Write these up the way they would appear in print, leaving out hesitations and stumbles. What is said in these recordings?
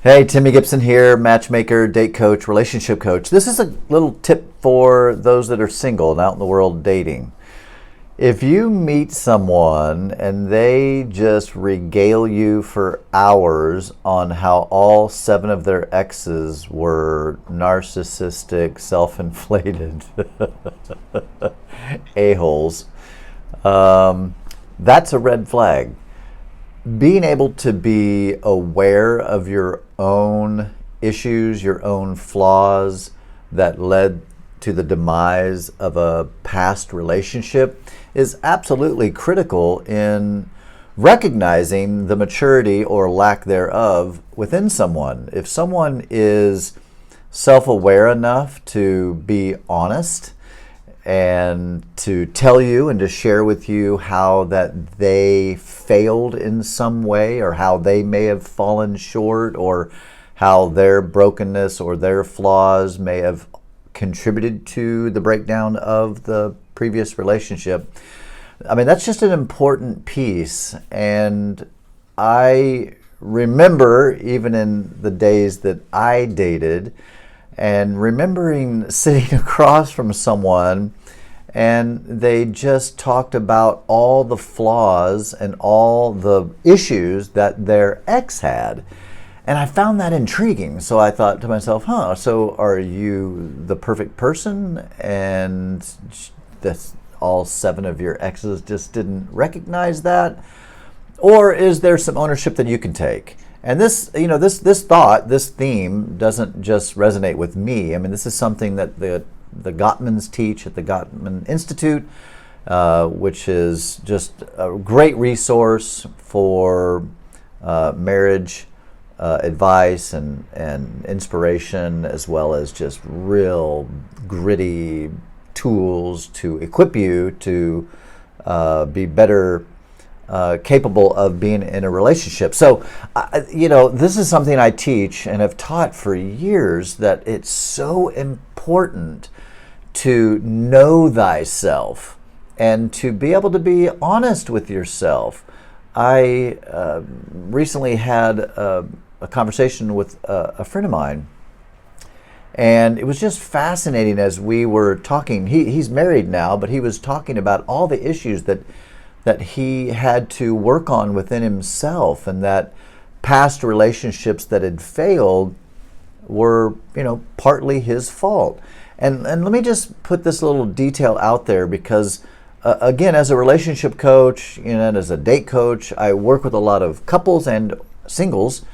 Hey, Timmy Gibson here, matchmaker, date coach, relationship coach. This is a little tip for those that are single and out in the world dating. If you meet someone and they just regale you for hours on how all 7 of their exes were narcissistic, self-inflated a-holes, that's a red flag. Being able to be aware of your own issues, your own flaws that led to the demise of a past relationship is absolutely critical in recognizing the maturity or lack thereof within someone. If someone is self-aware enough to be honest and to tell you and to share with you how that they failed in some way, or how they may have fallen short, or how their brokenness or their flaws may have contributed to the breakdown of the previous relationship. I mean, that's just an important piece. And I remember, even in the days that I dated, and remembering sitting across from someone and they just talked about all the flaws and all the issues that their ex had. And I found that intriguing. So I thought to myself, so are you the perfect person? And that's all 7 of your exes just didn't recognize that? Or is there some ownership that you can take? And this thought, this theme doesn't just resonate with me. I mean, this is something that the Gottmans teach at the Gottman Institute, which is just a great resource for marriage advice and inspiration, as well as just real gritty tools to equip you to be better capable of being in a relationship. So, this is something I teach and have taught for years, that it's so important to know thyself and to be able to be honest with yourself. I recently had a conversation with a friend of mine, and it was just fascinating as we were talking. He's married now, but he was talking about all the issues that he had to work on within himself, and that past relationships that had failed were, partly his fault. And let me just put this little detail out there, because again, as a relationship coach, and as a date coach, I work with a lot of couples and singles.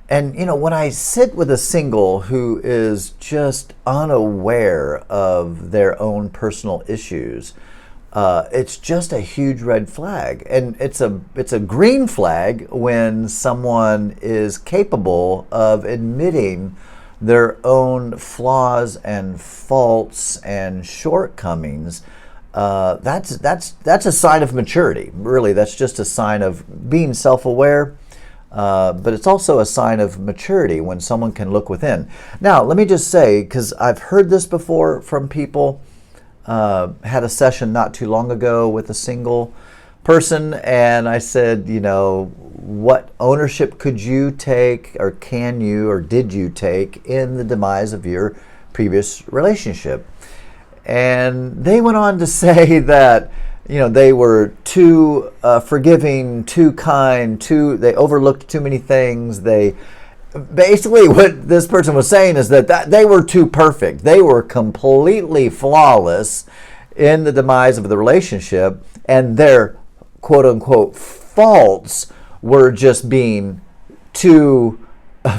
And when I sit with a single who is just unaware of their own personal issues, it's just a huge red flag. And it's a green flag when someone is capable of admitting their own flaws and faults and shortcomings. That's a sign of maturity. Really, that's just a sign of being self-aware. But it's also a sign of maturity when someone can look within. Now, let me just say, because I've heard this before from people. Had a session not too long ago with a single person, and I said, what ownership could you take, or can you, or did you take in the demise of your previous relationship? And they went on to say that, they were too forgiving, too kind, they overlooked too many things. Basically, what this person was saying is that they were too perfect. They were completely flawless in the demise of the relationship, and their quote-unquote faults were just being too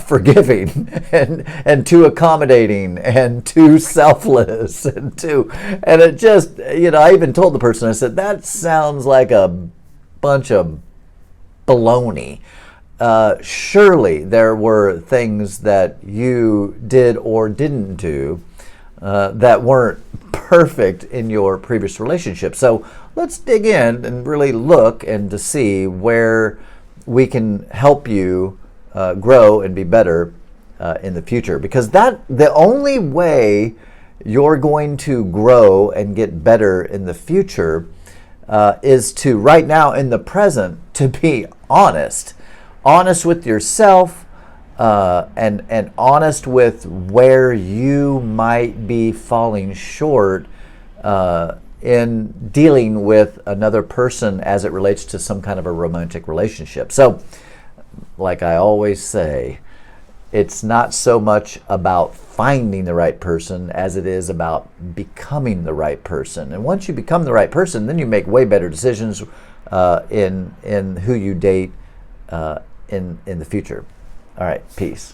forgiving and too accommodating and too selfless and it just, I even told the person, I said, that sounds like a bunch of baloney. Surely there were things that you did or didn't do that weren't perfect in your previous relationship. So let's dig in and really look and to see where we can help you grow and be better in the future. Because the only way you're going to grow and get better in the future is to, right now in the present, to be honest with yourself, and honest with where you might be falling short in dealing with another person as it relates to some kind of a romantic relationship. So, like I always say, it's not so much about finding the right person as it is about becoming the right person. And once you become the right person, then you make way better decisions in who you date in the future. All right, peace.